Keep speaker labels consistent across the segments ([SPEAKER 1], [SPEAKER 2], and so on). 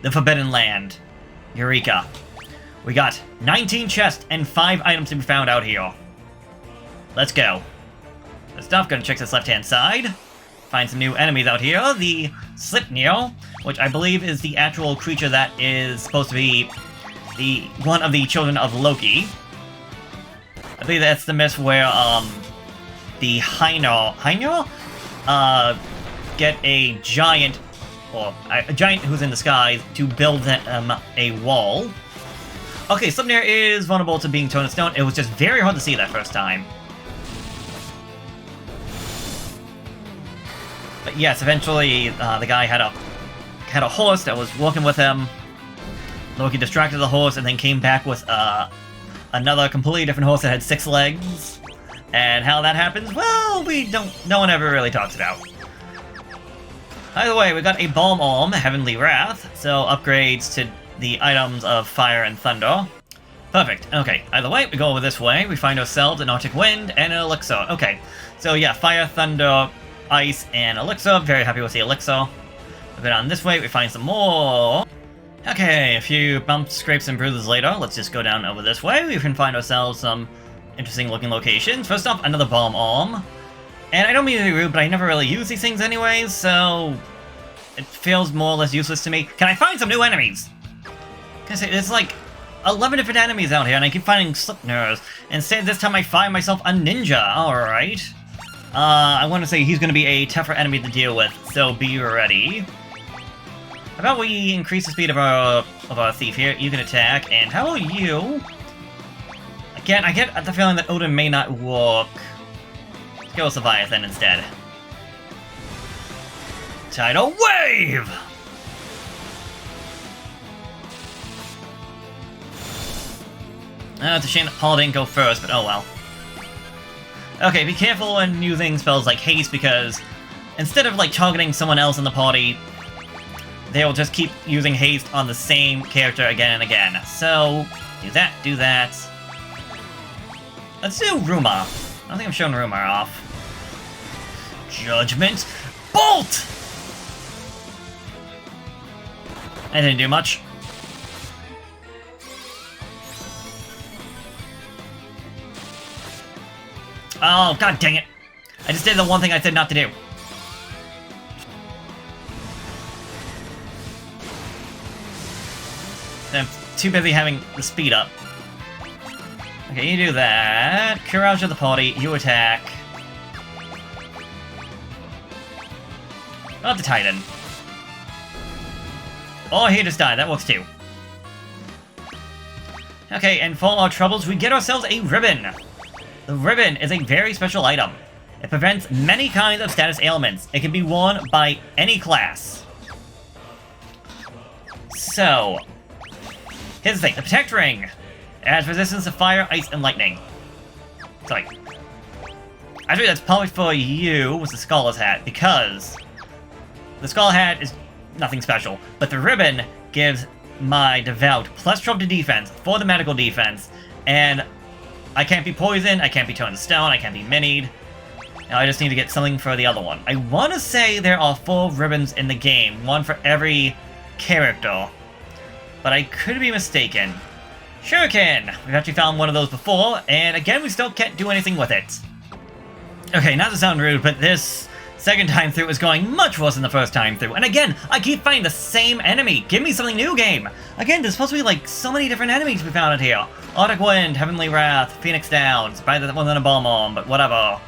[SPEAKER 1] the Forbidden Land. Eureka. We got 19 chests and 5 items to be found out here. Let's go. First off, gonna check this left-hand side. Find some new enemies out here. The Slipnir, which I believe is the actual creature that is supposed to be one of the children of Loki. I believe that's the myth where the Heinor get a giant, or a giant who's in disguise to build them a wall. Okay, Slipnir is vulnerable to being turned to stone. It was just very hard to see that first time. But yes, eventually the guy had a horse that was walking with him. Loki distracted the horse and then came back with another completely different horse that had 6 legs. And how that happens, well, no one ever really talks about. Either way, we got a Balm Arm, Heavenly Wrath, so upgrades to the items of Fire and Thunder. Perfect. Okay, either way, we go over this way, we find ourselves an Arctic Wind and an Elixir. Okay, so yeah, Fire, Thunder, Ice, and Elixir. Very happy with the Elixir. We go down this way, we find some more. Okay, a few bumps, scrapes, and bruises later. Let's just go down over this way. We can find ourselves some interesting looking locations. First off, another Balm Arm. And I don't mean to be rude, but I never really use these things anyways, so it feels more or less useless to me. Can I find some new enemies? Can I say, there's like 11 different enemies out here, and I keep finding Slipnirs. Instead, this time I find myself a ninja. Alright. I want to say he's going to be a tougher enemy to deal with, so be ready. How about we increase the speed of our thief here? You can attack, and how about you? Again, I get the feeling that Odin may not work. Let's go with Leviathan instead. Tidal Wave! It's a shame that Paul didn't go first, but oh well. Okay, be careful when using spells like Haste, because instead of like targeting someone else in the party, they'll just keep using Haste on the same character again and again. So, do that, do that. Let's do Rumor. I don't think I'm showing Rumor off. Judgment Bolt! I didn't do much. Oh, god dang it. I just did the one thing I said not to do. I'm too busy having the speed up. Okay, you do that. Courage of the party, you attack. Not the Titan. Oh, he just died, that works too. Okay, and for our troubles, we get ourselves a ribbon. The ribbon is a very special item. It prevents many kinds of status ailments. It can be worn by any class. So, here's the thing. The Protect Ring adds resistance to fire, ice, and lightning. Sorry. Actually, that's probably for you with the Scholar's Hat, because the Scholar Hat is nothing special, but the ribbon gives my Devout plus 12 to defense for the medical defense, and I can't be poisoned, I can't be turned to stone, I can't be minied. Now I just need to get something for the other one. I want to say there are 4 ribbons in the game, one for every character, but I could be mistaken. Shuriken! We've actually found one of those before, and again, we still can't do anything with it. Okay, not to sound rude, but this second time through is going much worse than the first time through. And again, I keep finding the same enemy. Give me something new, game. Again, there's supposed to be like so many different enemies we found out here. Arctic Wind, Heavenly Wrath, Phoenix Downs, probably the one on a Balm Arm, but whatever.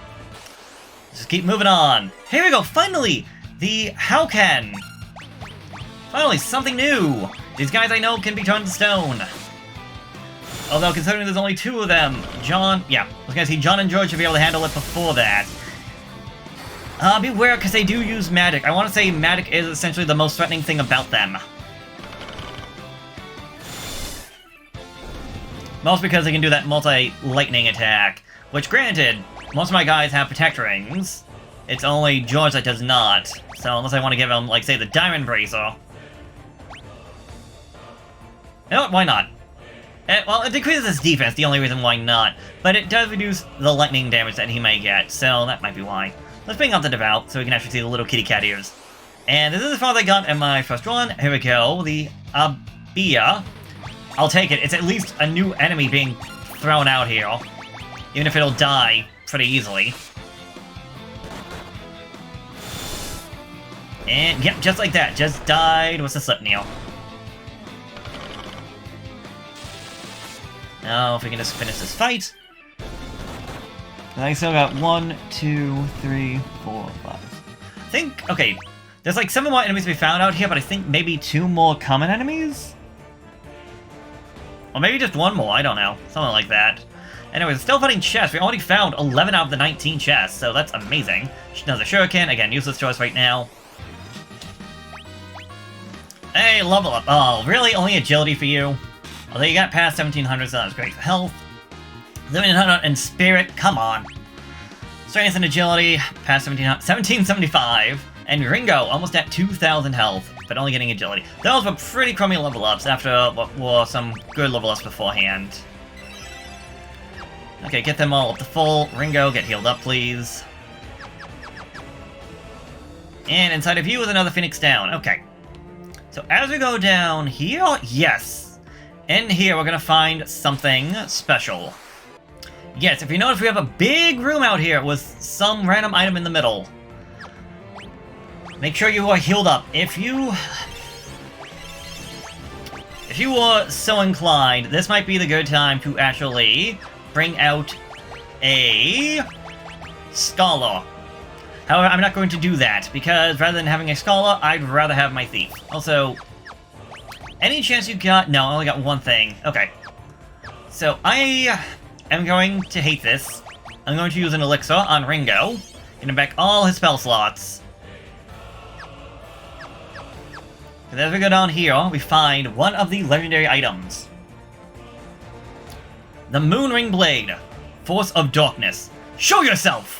[SPEAKER 1] Just keep moving on. Here we go, finally! The Howken. Finally, something new. These guys I know can be turned to stone. Although, considering there's only 2 of them, John... Yeah, I was gonna say John and George should be able to handle it before that. Beware, because they do use magic. I want to say magic is essentially the most threatening thing about them. Most because they can do that multi-lightning attack. Which, granted, most of my guys have Protect Rings. It's only George that does not. So, unless I want to give him, like, say, the Diamond Bracer. You know what? Why not? Well, it decreases his defense, the only reason why not. But it does reduce the lightning damage that he may get, so that might be why. Let's bring out the Devout, so we can actually see the little kitty cat ears. And this is as far as I got in my first run. Here we go, the a beer. I'll take it. It's at least a new enemy being thrown out here. Even if it'll die pretty easily. And, yep, just like that. Just died with a slip kneel. Now, if we can just finish this fight. I still got 1, 2, 3, 4, 5. I think, okay, there's like 7 more enemies to be found out here, but I think maybe 2 more common enemies? Or maybe just 1 more, I don't know. Something like that. Anyways, still fighting chests. We already found 11 out of the 19 chests, so that's amazing. Another shuriken, again, useless to us right now. Hey, level up. Oh, really? Only agility for you? Although you got past 1700, so that was great for health. 1100 and spirit, come on. Strength and agility, past 1775. And Ringo, almost at 2000 health, but only getting agility. Those were pretty crummy level ups after what were some good level ups beforehand. Okay, get them all up to full. Ringo, get healed up, please. And inside of you is another Phoenix down. Okay. So as we go down here, yes. In here, we're gonna find something special. Yes, if you notice, we have a big room out here with some random item in the middle. Make sure you are healed up. If you were so inclined, this might be the good time to actually bring out a scholar. However, I'm not going to do that, because rather than having a scholar, I'd rather have my thief. Also, any chance you got? No, I only got 1 thing. Okay. So, I am going to hate this. I'm going to use an elixir on Ringo, getting back all his spell slots. And as we go down here, we find one of the legendary items. The Moonring Blade. Force of Darkness. Show yourself!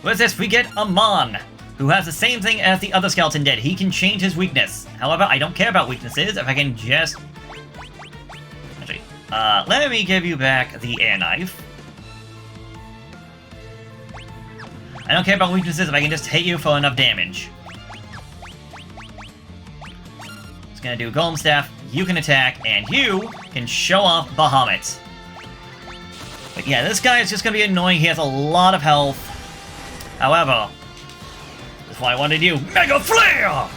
[SPEAKER 1] What is this? We get Amon, who has the same thing as the other skeleton did. He can change his weakness. However, I don't care about weaknesses if I can just... Actually, let me give you back the air knife. I don't care about weaknesses if I can just hit you for enough damage. Just gonna do Golem Staff, you can attack, and you can show off Bahamut. But yeah, this guy is just gonna be annoying. He has a lot of health. However, that's why I wanted you. Mega Flare!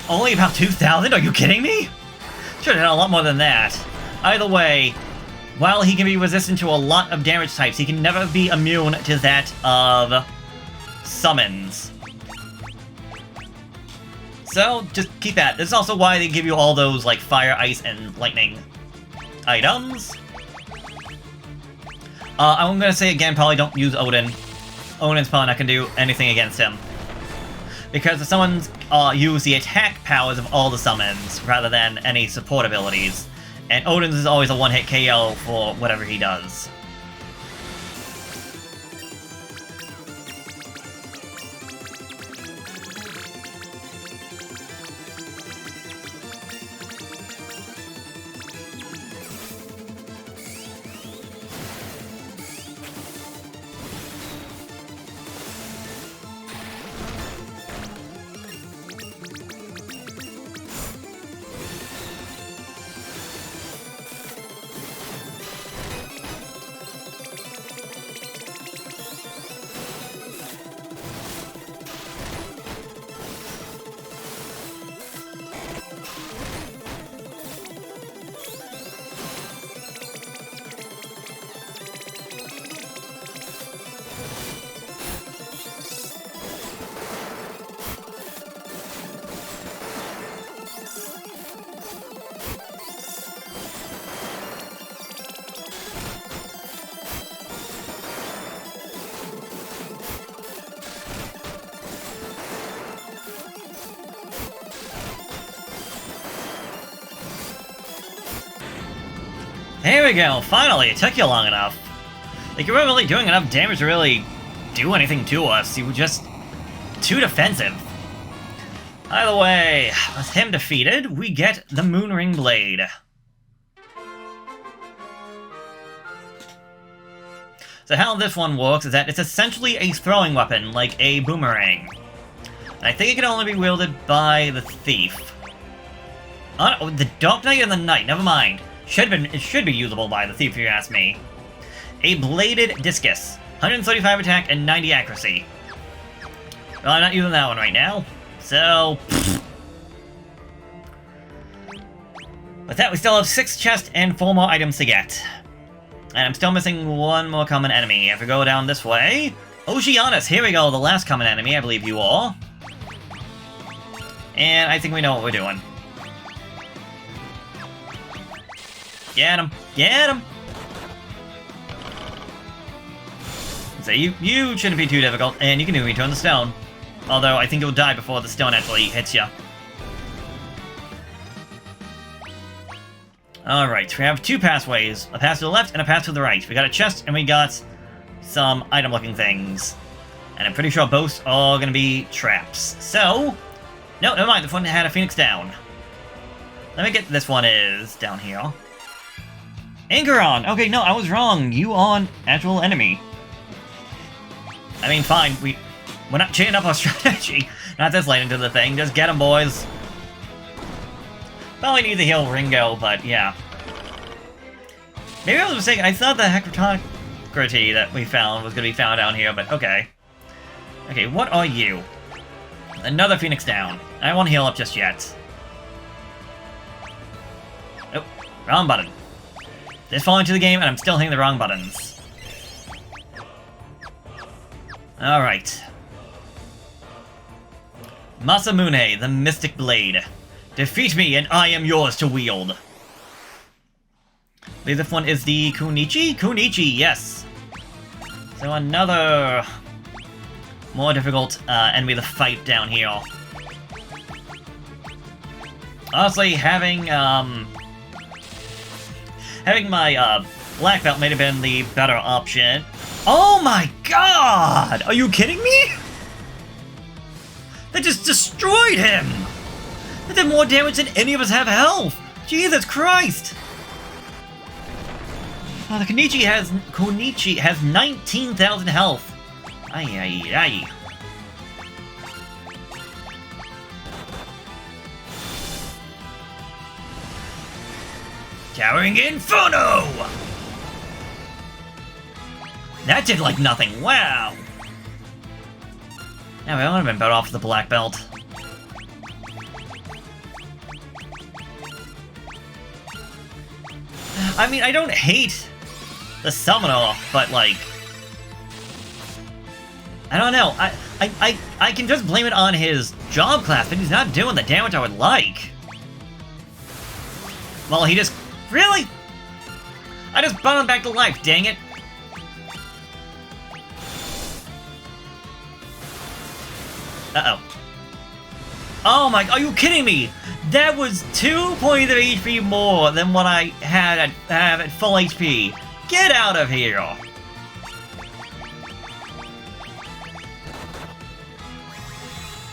[SPEAKER 1] Only about 2,000? Are you kidding me? Should have done a lot more than that. Either way, while he can be resistant to a lot of damage types, he can never be immune to that of summons. So, just keep that. This is also why they give you all those, like, fire, ice, and lightning items. I'm gonna say again, probably don't use Odin. Odin's probably not gonna do anything against him. Because the summons use the attack powers of all the summons, rather than any support abilities. And Odin's is always a one-hit KO for whatever he does. There we go, finally, it took you long enough. Like, you weren't really doing enough damage to really do anything to us. You were just too defensive. Either way, with him defeated, we get the Moonring Blade. So how this one works is that it's essentially a throwing weapon, like a boomerang. And I think it can only be wielded by the Thief. Oh, the Dark Knight and the Knight, never mind. It should be usable by the Thief, if you ask me. A Bladed Discus. 135 attack and 90 accuracy. Well, I'm not using that one right now. So... With that, we still have 6 chests and 4 more items to get. And I'm still missing one more common enemy. If we go down this way... Oceanus, here we go, the last common enemy, I believe you are. And I think we know what we're doing. Get him! Get him! So you shouldn't be too difficult, and you can do Return the Stone. Although, I think you'll die before the stone actually hits you. Alright, we have 2 pathways. A path to the left and a path to the right. We got a chest, and we got some item-looking things. And I'm pretty sure both are going to be traps. So... No, never mind, this one had a Phoenix down. Let me get this one is down here. Anchoron! Okay, no, I was wrong. You are an actual enemy. I mean, fine, we're not changing up our strategy. Not this late into the thing, just get them, boys. Probably need to heal Ringo, but yeah. Maybe I was mistaken, I thought the Hecatonicrity that we found was going to be found down here, but okay. Okay, what are you? Another Phoenix down. I don't want to heal up just yet. Oh, wrong button. Just fall into the game, and I'm still hitting the wrong buttons. Alright. Masamune, the Mystic Blade. Defeat me, and I am yours to wield. I believe this one is the Kunichi? Kunichi, yes. So another... more difficult enemy to fight down here. Honestly, having my black belt may have been the better option. Oh my god! Are you kidding me? That just destroyed him! That did more damage than any of us have health! Jesus Christ! Oh, the Kunichi has 19,000 health. Ay, ay, ay. Towering Inferno! That did like nothing, wow! Yeah, we would have been better off with the black belt. I mean, I don't hate the summoner, but like... I don't know, I can just blame it on his job class, but he's not doing the damage I would like. Well, he just... Really? I just brought him back to life, dang it. Uh-oh. Oh my... Are you kidding me? That was 2 points of HP more than what I have at full HP. Get out of here!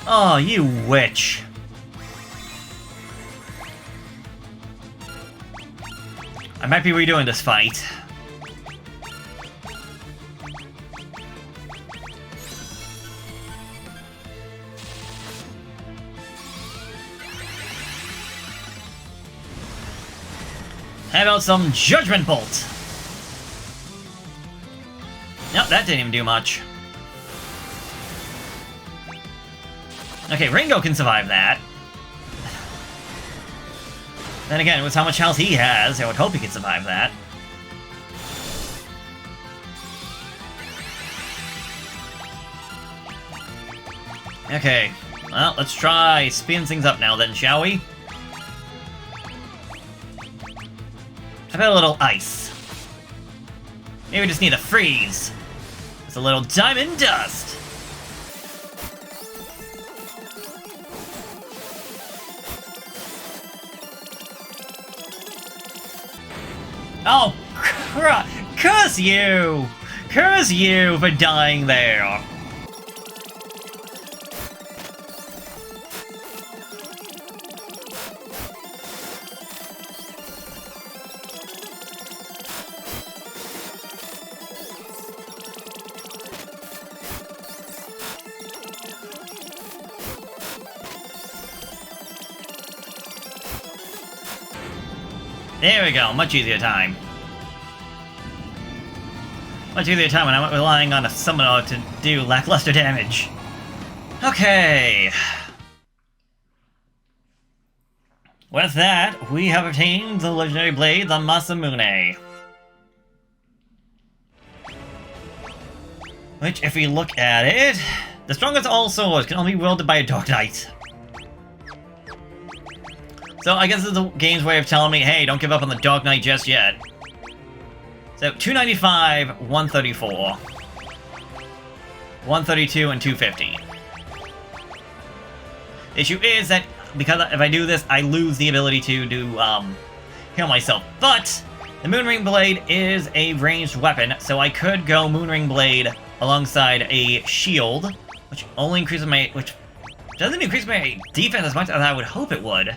[SPEAKER 1] Oh, you witch. I might be redoing this fight. How about some Judgment Bolt? Nope, that didn't even do much. Okay, Ringo can survive that. Then again, with how much health he has, I would hope he can survive that. Okay, well, let's try speeding things up now then, shall we? How about a little ice? Maybe we just need a freeze. It's a little diamond dust. Oh, curse you! Curse you for dying there! There we go, much easier time. Much easier time when I'm not relying on a summoner to do lackluster damage. Okay. With that, we have obtained the legendary blade, the Masamune. Which, if we look at it, the strongest of all swords can only be wielded by a Dark Knight. So I guess this is the game's way of telling me, hey, don't give up on the Dark Knight just yet. So 295, 134, 132, and 250. The issue is that because if I do this, I lose the ability to do heal myself. But the Moonring Blade is a ranged weapon, so I could go Moonring Blade alongside a shield, which only increases my, which doesn't increase my defense as much as I would hope it would.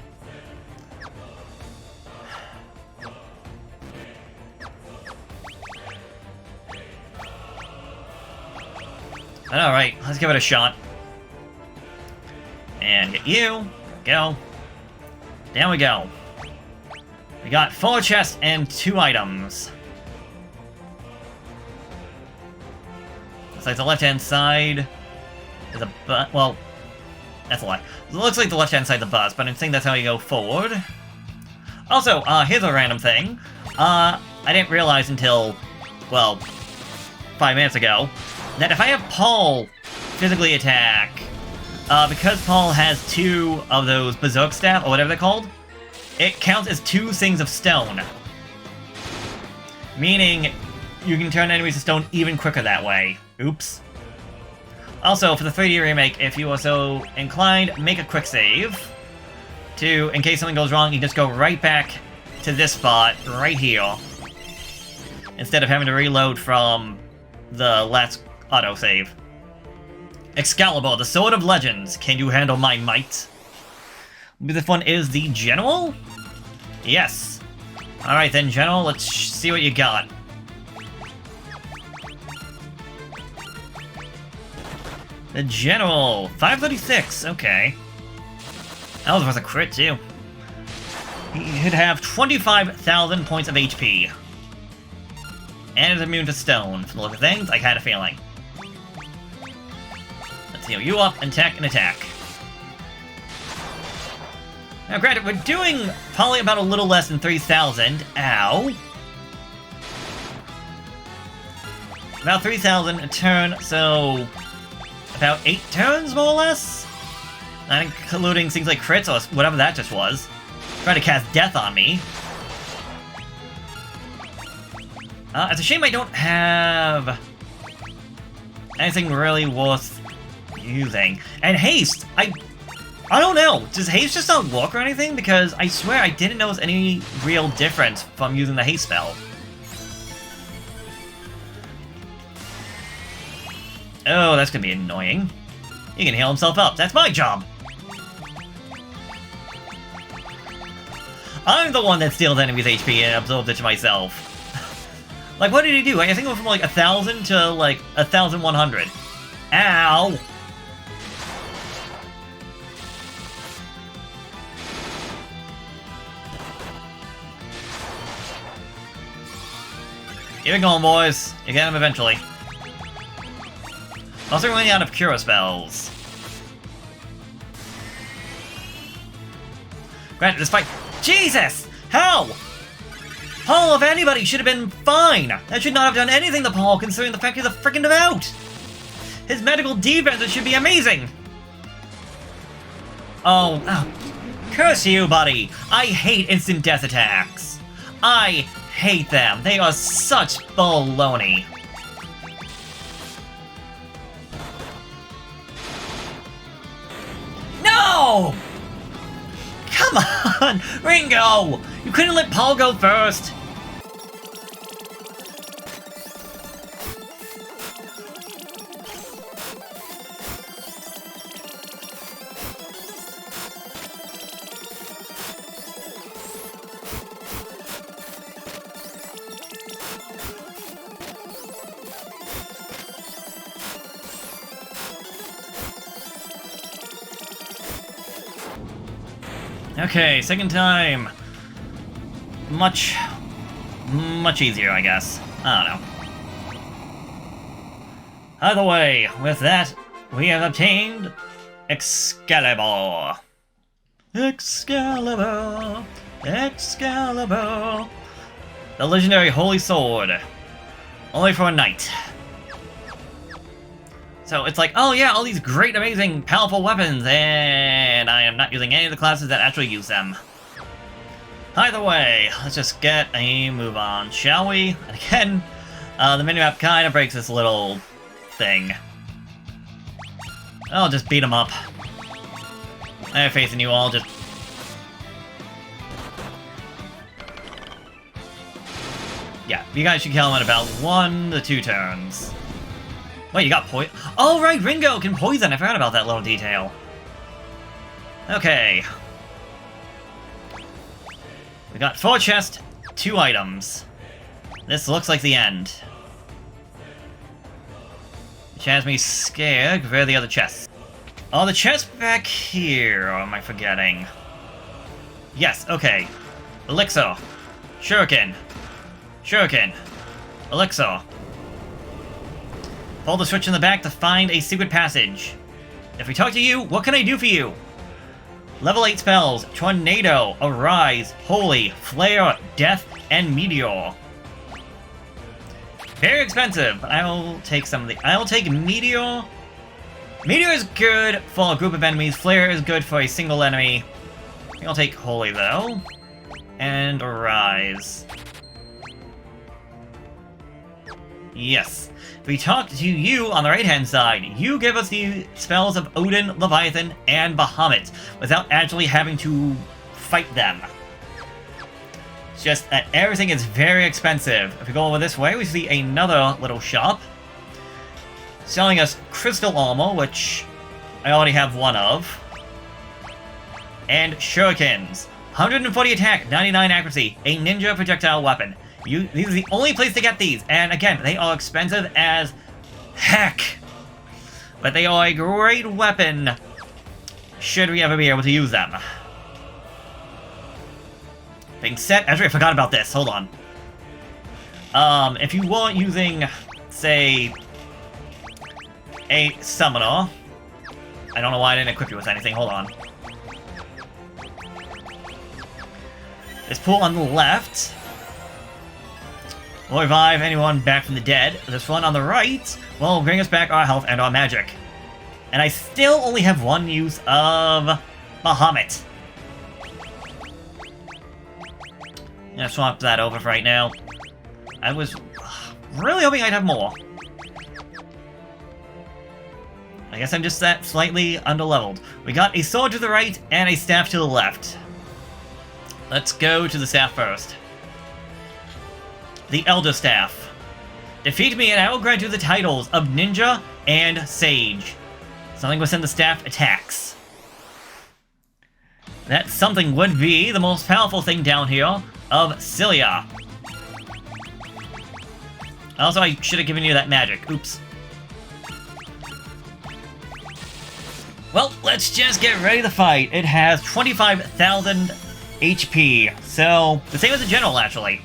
[SPEAKER 1] Alright, let's give it a shot. And get you. Go. Down we go. We got 4 chests and 2 items. Looks like the left-hand side is a bus. Well, that's a lie. It looks like the left-hand side of the bus, but I think that's how you go forward. Also, here's a random thing. I didn't realize until, well, 5 minutes ago, that if I have Paul physically attack, because Paul has 2 of those Berserk Staff, or whatever they're called, it counts as 2 things of stone. Meaning, you can turn enemies to stone even quicker that way. Oops. Also, for the 3D remake, if you are so inclined, make a quick save. In case something goes wrong, you just go right back to this spot, right here. Instead of having to reload from the last autosave. Excalibur, the Sword of Legends. Can you handle my might? This one is the General? Yes. Alright then, General, let's see what you got. The General, 536, okay. That was worth a crit, too. He should have 25,000 points of HP. And is immune to stone. From the look of things, I had a feeling. Let's heal you up, and attack. Now granted, we're doing probably about a little less than 3,000. Ow. About 3,000 a turn, so about 8 turns, more or less? Not including things like crits or whatever that just was. Trying to cast death on me. It's a shame I don't have anything really worth using. And haste! I don't know. Does haste just not work or anything? Because I swear I didn't notice any real difference from using the haste spell. Oh, that's gonna be annoying. He can heal himself up. That's my job! I'm the one that steals enemies' HP and absorbs it to myself. Like, what did he do? I think it went from, like, 1,000 to, like, 1,100. Ow! Keep it going, boys. You get him eventually. Also running out of Cura spells. Granted, this fight... Jesus! How? Paul, if anybody, should have been fine! That should not have done anything to Paul, considering the fact he's a freaking devout! His medical defenses should be amazing! Oh, curse you, buddy! I hate instant death attacks! I hate them! They are such baloney! No! Come on! Ringo! You couldn't let Paul go first! Okay, second time. much easier, I guess. I don't know. Either way, with that, we have obtained Excalibur. Excalibur, Excalibur. The legendary Holy Sword. Only for a night. So it's like, oh yeah, all these great, amazing, powerful weapons, and I am not using any of the classes that actually use them. Either way, let's just get a move on, shall we? And again, the minimap kind of breaks this little thing. I'll just beat him up. I have faith in you all, just... Yeah, you guys should kill him in about 1 to 2 turns. Wait, you got poison? Oh, right, Ringo can poison! I forgot about that little detail. Okay. We got 4 chests, 2 items. This looks like the end. Which has me scared. Where are the other chests? Oh, the chest back here. Or am I forgetting? Yes, okay. Elixir. Shuriken. Shuriken. Elixir. Pull the switch in the back to find a secret passage. If we talk to you, what can I do for you? Level 8 spells. Tornado, Arise, Holy, Flare, Death, and Meteor. Very expensive, but I'll take some of the... I'll take Meteor. Meteor is good for a group of enemies. Flare is good for a single enemy. I think I'll take Holy, though. And Arise. Yes. If we talk to you on the right-hand side, you give us the spells of Odin, Leviathan, and Bahamut without actually having to fight them. It's just that everything is very expensive. If we go over this way, we see another little shop selling us crystal armor, which I already have 1 of, and shurikens. 140 attack, 99 accuracy, a ninja projectile weapon. These are the only place to get these, and again, they are expensive as heck. But they are a great weapon, should we ever be able to use them. Being said, actually I forgot about this, hold on. If you weren't using, say, a summoner, I don't know why I didn't equip you with anything, hold on. This pool on the left will revive anyone back from the dead. This one on the right will bring us back our health and our magic. And I still only have 1 use of Bahamut. I'm gonna swap that over for right now. I was really hoping I'd have more. I guess I'm just that slightly underleveled. We got a sword to the right and a staff to the left. Let's go to the staff first. The Elder Staff. Defeat me and I will grant you the titles of Ninja and Sage. Something within the staff attacks. That something would be the most powerful thing down here of Cilia. Also, I should have given you that magic. Oops. Well, let's just get ready to fight. It has 25,000 HP, so the same as the general, actually.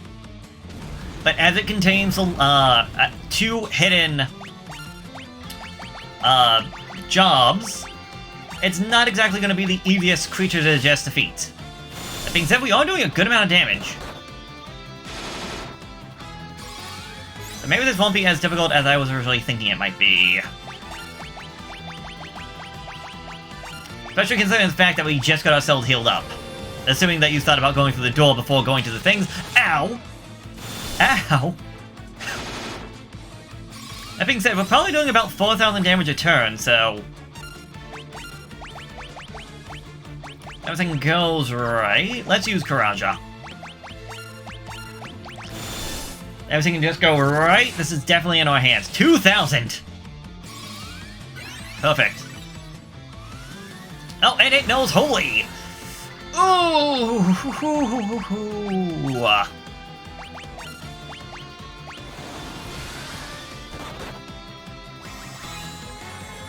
[SPEAKER 1] But as it contains 2 hidden jobs, it's not exactly going to be the easiest creature to just defeat. That being said, we are doing a good amount of damage. So maybe this won't be as difficult as I was originally thinking it might be. Especially considering the fact that we just got ourselves healed up. Assuming that you thought about going through the door before going to the things. Ow! Ow! That being said, we're probably doing about 4,000 damage a turn, so... everything goes right. Let's use Karaja. Everything can just go right. This is definitely in our hands. 2,000! Perfect. Oh, and it knows Holy! Ooh!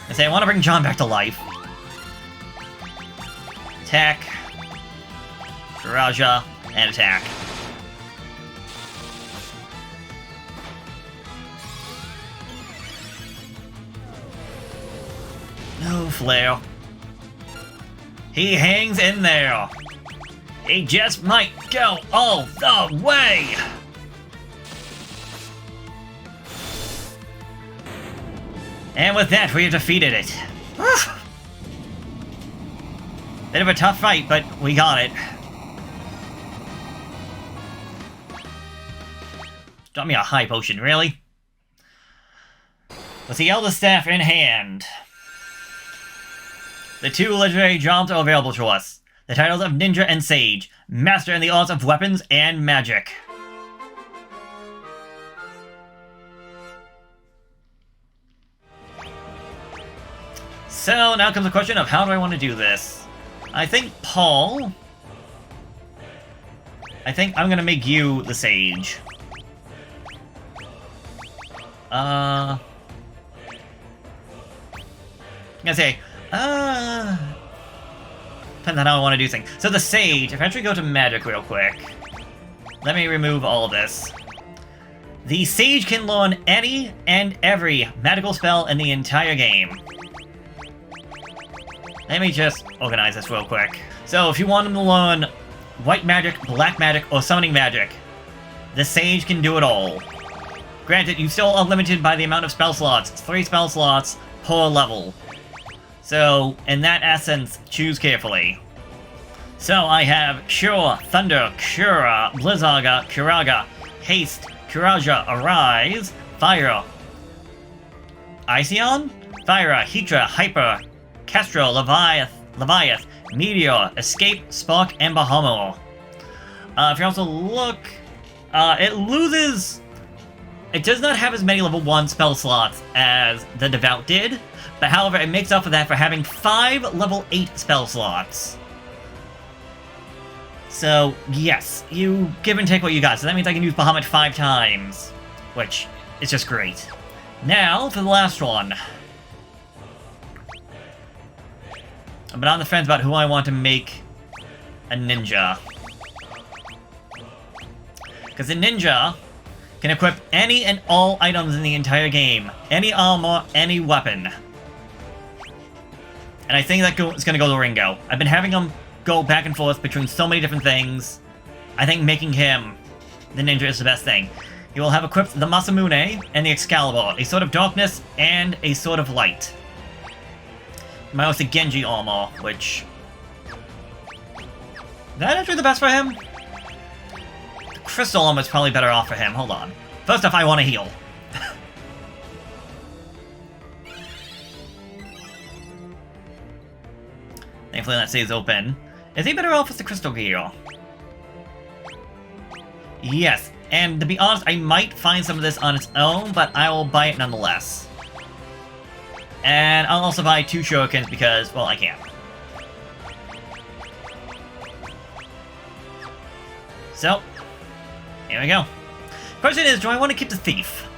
[SPEAKER 1] I say I want to bring John back to life. Attack. Raja. And attack. No flare. He hangs in there. He just might go all the way. And with that, we have defeated it. Bit of a tough fight, but we got it. Drop me a high potion, really? With the Elder Staff in hand, the two legendary jobs are available to us. The titles of Ninja and Sage, Master in the arts of weapons and magic. So now comes the question of how do I want to do this? I think Paul... I think I'm gonna make you the Sage. I'm gonna say, depends on how I want to do things. So the Sage, if I actually go to Magic real quick, let me remove all of this. The Sage can learn any and every magical spell in the entire game. Let me just organize this real quick. So if you want him to learn white magic, black magic, or summoning magic, the Sage can do it all. Granted, you still are limited by the amount of spell slots. It's 3 spell slots per level. So, in that essence, choose carefully. So I have Cure, Thunder, Cura, Blizzaga, Curaga, Haste, Curaja, Arise, Fire, Iceon, Fire, Hydra, Hyper, Castro, Leviath, Meteor, Escape, Spark, and Bahamut. If you also look, it loses... It does not have as many level 1 spell slots as the Devout did, but however, it makes up for that for having 5 level 8 spell slots. So, yes, you give and take what you got. So that means I can use Bahamut 5 times, which is just great. Now, for the last one. I've been on the fence about who I want to make a ninja. Because a ninja can equip any and all items in the entire game. Any armor, any weapon. And I think that is going to go to Ringo. I've been having him go back and forth between so many different things. I think making him the ninja is the best thing. He will have equipped the Masamune and the Excalibur, a sword of darkness and a sword of light. He might also Genji armor, which... Is that actually the best for him? Crystal armor is probably better off for him. Hold on. First off, I want to heal. Thankfully, that stays open. Is he better off with the crystal gear? Yes, and to be honest, I might find some of this on its own, but I will buy it nonetheless. And I'll also buy 2 shurikens because, well, I can. So, here we go. Question is, do I want to keep the Thief?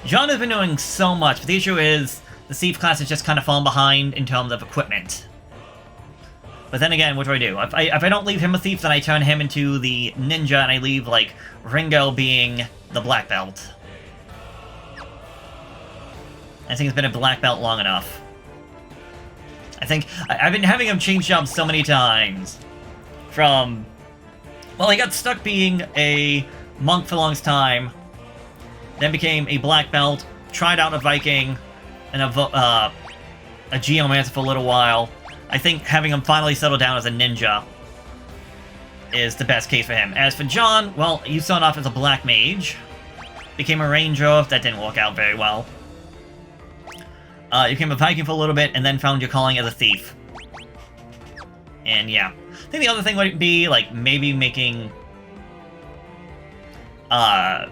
[SPEAKER 1] John has been doing so much, but the issue is the Thief class is just kind of fallen behind in terms of equipment. But then again, what do I do? If I don't leave him a Thief, then I turn him into the Ninja, and I leave, like, Ringo being the Black Belt. I think it's been a Black Belt long enough. I think... I've been having him change jobs so many times. From... Well, he got stuck being a monk for the longest time, then became a Black Belt, tried out a Viking, and a Geomancer for a little while. I think having him finally settle down as a ninja is the best case for him. As for John, well, you started off as a Black Mage, became a Ranger, that didn't work out very well. You became a Viking for a little bit, and then found your calling as a Thief. And yeah. I think the other thing would be, like, maybe making... I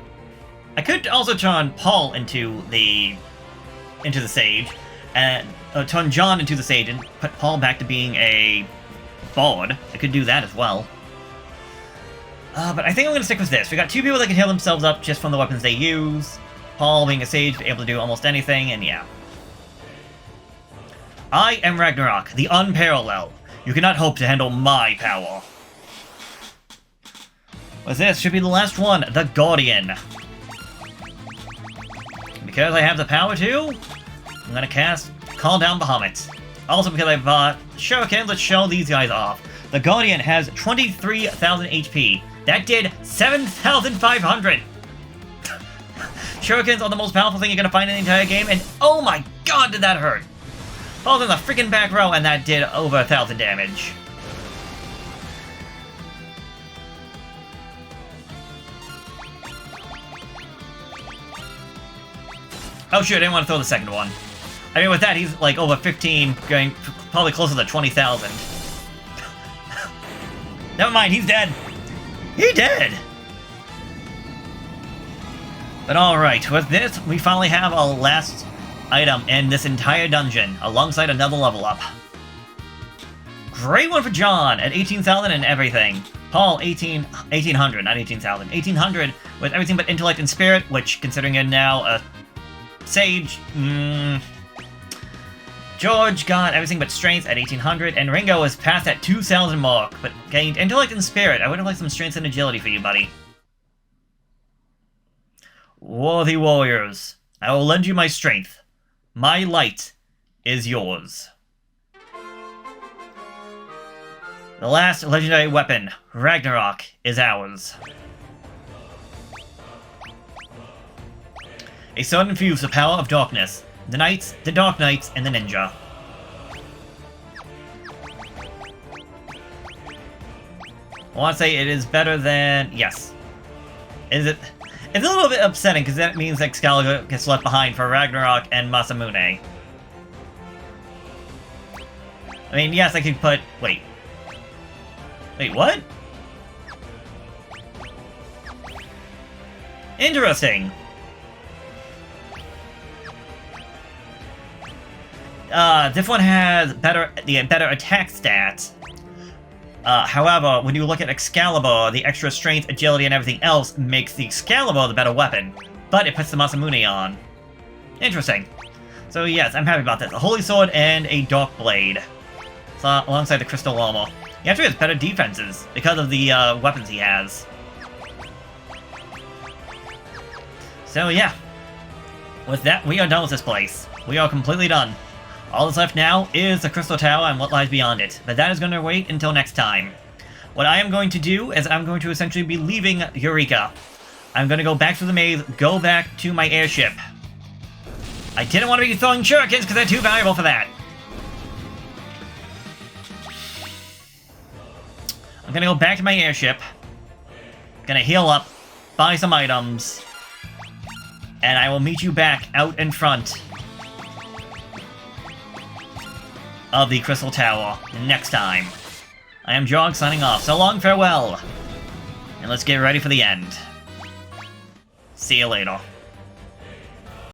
[SPEAKER 1] could also turn Paul into the Sage, and turn John into the Sage, and put Paul back to being a Bard. I could do that as well. But I think I'm going to stick with this. We got 2 people that can heal themselves up just from the weapons they use. Paul, being a Sage, able to do almost anything, and yeah. I am Ragnarok, the Unparalleled. You cannot hope to handle my power. With this, should be the last one, the Guardian. Because I have the power to, I'm gonna cast call down Bahamut. Also because I bought Shuriken, let's show these guys off. The Guardian has 23,000 HP. That did 7,500! Shurikens are the most powerful thing you're gonna find in the entire game, and oh my god did that hurt! Falls in the freaking back row, and that did over 1,000 damage. Oh shoot, I didn't want to throw the second one. I mean, with that, he's like over 15, going probably closer to 20,000. Never mind, he's dead. He dead! But alright, with this, we finally have our last item in this entire dungeon, alongside another level up. Great one for John, at 18,000 and everything. Paul, 1800, not 18,000. 1800 with everything but intellect and spirit, which, considering you're now a sage, George got everything but strength at 1800, and Ringo is past that 2,000 mark, but gained intellect and spirit. I would have liked some strength and agility for you, buddy. Worthy warriors, I will lend you my strength. My light is yours. The last legendary weapon, Ragnarok, is ours. A sword infused with the power of darkness. The knights, the dark knights, and the ninja. I want to say it is better than... yes. Is it... it's a little bit upsetting, because that means Excalibur gets left behind for Ragnarok and Masamune. I mean, yes, I could put... wait. Wait, what? Interesting. This one has better attack stats. However, when you look at Excalibur, the extra strength, agility, and everything else makes the Excalibur the better weapon, but it puts the Masamune on. Interesting. So yes, I'm happy about this. A Holy Sword and a Dark Blade. So, alongside the Crystal Armor. He actually has better defenses because of the weapons he has. So yeah. With that, we are done with this place. We are completely done. All that's left now is the Crystal Tower and what lies beyond it, but that is going to wait until next time. What I am going to do is I'm going to essentially be leaving Eureka. I'm going to go back to the maze, go back to my airship. I didn't want to be throwing shurikens because they're too valuable for that. I'm going to go back to my airship, going to heal up, buy some items, and I will meet you back out in front of the Crystal Tower next time. I am Jog signing off. So long, farewell. And let's get ready for the end. See you later.